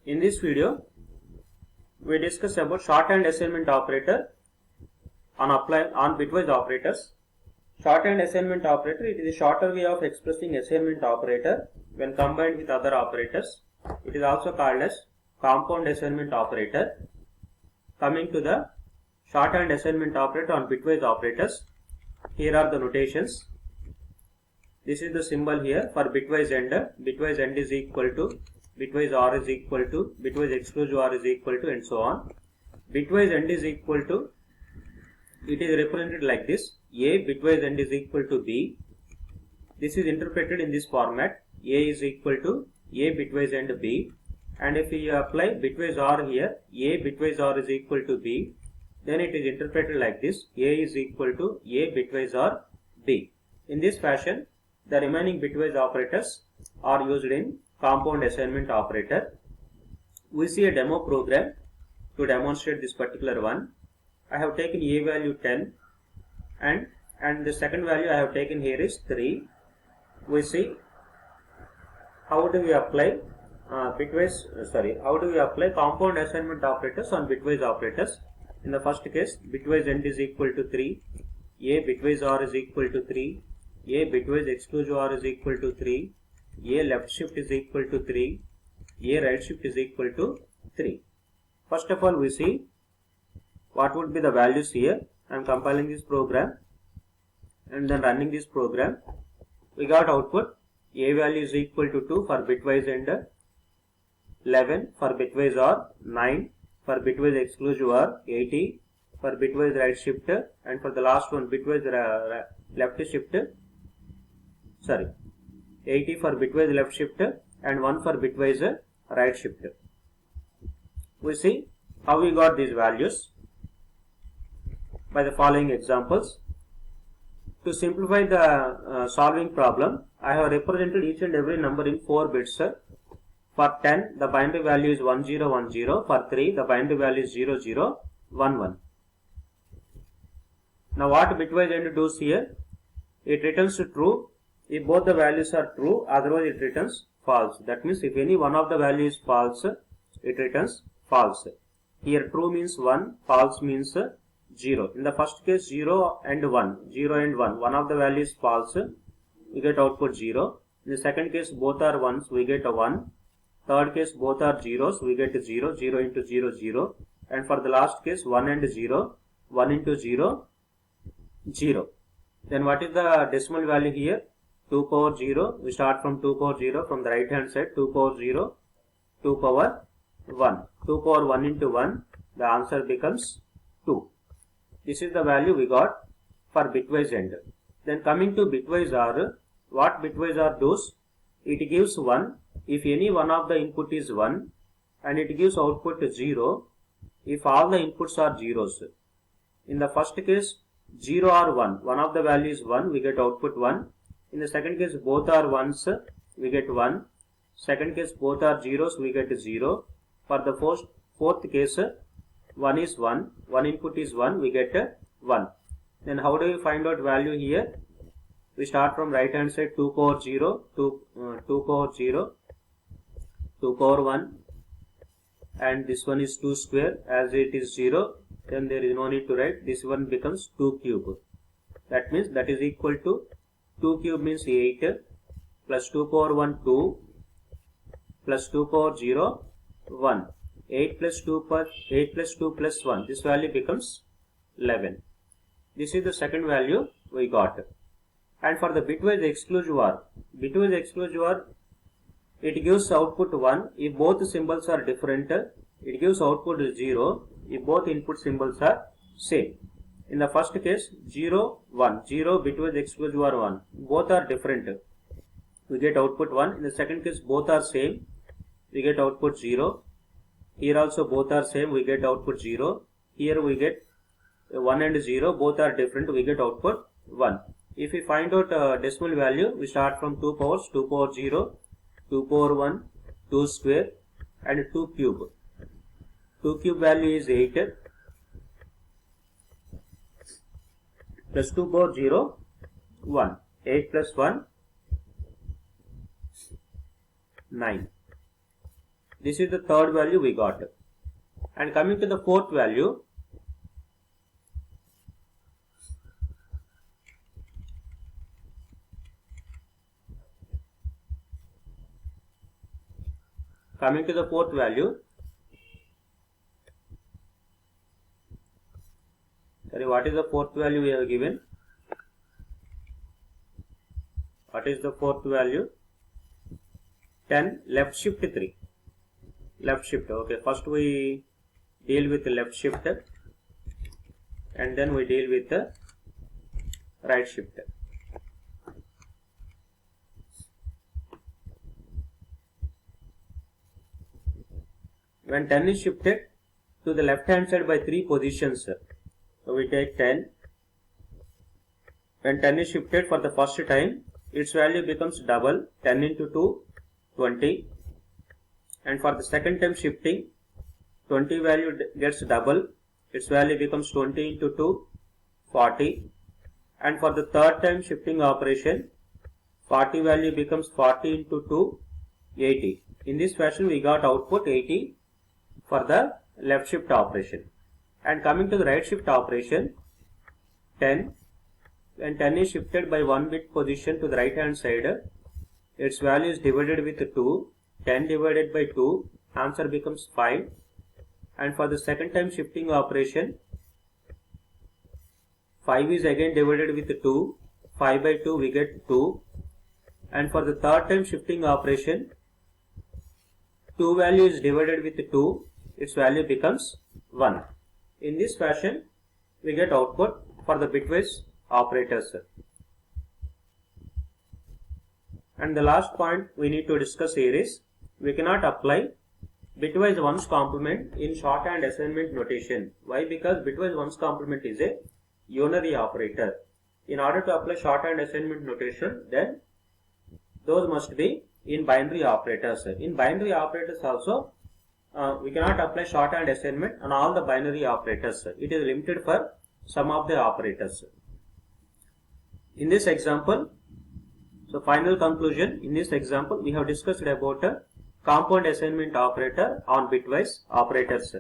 In this video, we discuss about shorthand assignment operator on bitwise operators. Shorthand assignment operator, it is a shorter way of expressing assignment operator when combined with other operators. It is also called as compound assignment operator. Coming to the shorthand assignment operator on bitwise operators, here are the notations. This is the symbol here for bitwise end. Bitwise end is equal to bitwise OR is equal to bitwise exclusive OR is equal to, and so on. Bitwise end is equal to, it is represented like this: A bitwise end is equal to B. This is interpreted in this format: A is equal to A bitwise end B. And if we apply bitwise OR here, A bitwise OR is equal to B, then it is interpreted like this: A is equal to A bitwise OR B. In this fashion, the remaining bitwise operators are used in compound assignment operator. We see a demo program to demonstrate this particular one. I have taken A value 10 and the second value I have taken here is 3. We see how do we apply how do we apply compound assignment operators on bitwise operators. In the first case, bitwise end is equal to 3, A bitwise OR is equal to 3, A bitwise exclusive OR is equal to 3, A left shift is equal to 3, A right shift is equal to 3. First of all, we see what would be the values here. I am compiling this program and then running this program. We got output: A value is equal to 2 for bitwise end, 11 for bitwise OR, 9 for bitwise exclusive OR, 80 for bitwise right shift, and for the last one bitwise left shift, 80 for bitwise left shift and 1 for bitwise right shift. We see how we got these values by the following examples. To simplify the solving problem, I have represented each and every number in 4 bits. For 10, the binary value is 1010. For 3, the binary value is 0011. Now what bitwise end does here? It returns true if both the values are true, otherwise it returns false. That means if any one of the values is false, it returns false. Here true means 1, false means 0. In the first case, 0 and 1, 0 and 1, one of the values is false, we get output 0. In the second case, both are 1s, we get a 1. Third case, both are 0s, we get 0, 0 into 0, 0. And for the last case, 1 and 0, 1 into 0, 0. Then what is the decimal value here? 2 power 0. We start from 2 power 0 from the right hand side. 2 power 0, 2 power 1. 2 power 1 into 1, the answer becomes 2. This is the value we got for bitwise end. Then coming to bitwise OR, what bitwise OR does? It gives 1 if any one of the input is 1, and it gives output 0 if all the inputs are zeros. In the first case, 0 or 1, one of the values is 1, we get output 1. In the second case, both are 1s, we get 1. Second case, both are zeros, we get 0. For the fourth case, 1 is 1, one input is 1, we get 1. Then how do we find out value here? We start from right hand side, 2 power 0, 2 power 0, 2 power 1, and this one is 2 square. As it is 0, then there is no need to write. This one becomes 2 cube. That means that is equal to 2 cube means 8 plus 2 power 1 2 plus 2 power 0 1. 8 plus 2 plus 1. This value becomes 11. This is the second value we got. And for the bitwise exclusive OR, it gives output 1 if both symbols are different. It gives output 0 if both input symbols are same. In the first case, 0, 1, 0 bitwise exclusive OR 1, both are different, we get output 1. In the second case, both are same, we get output 0. Here also both are same, we get output 0. Here we get 1 and 0, both are different, we get output 1. If we find out decimal value, we start from 2 powers, 2 power 0, 2 power 1, 2 square, and 2 cube. 2 cube value is 8 plus 2 power 0, 1. 8 plus 1, 9. This is the third value we got. And coming to the fourth value, what is the fourth value we have given? What is the fourth value? 10 left shift 3. Left shift. Okay, first we deal with the left shift and then we deal with the right shift. When 10 is shifted to the left hand side by 3 positions, so we take 10. When 10 is shifted for the first time, its value becomes double. 10 into 2, 20. And for the second time shifting, 20 value gets double. Its value becomes 20 into 2, 40. And for the third time shifting operation, 40 value becomes 40 into 2, 80. In this fashion, we got output 80 for the left shift operation. And coming to the right shift operation, 10. When 10 is shifted by 1 bit position to the right hand side, its value is divided with 2. 10 divided by 2, answer becomes 5. And for the second time shifting operation, 5 is again divided with 2. 5 by 2 we get 2. And for the third time shifting operation, 2 value is divided with 2. Its value becomes 1. In this fashion, we get output for the bitwise operators. And the last point we need to discuss here is, we cannot apply bitwise 1's complement in shorthand assignment notation. Why? Because bitwise 1's complement is a unary operator. In order to apply shorthand assignment notation, then those must be in binary operators. In binary operators also, we cannot apply shorthand assignment on all the binary operators. It is limited for some of the operators. In this example, so final conclusion, in this example we have discussed about a compound assignment operator on bitwise operators.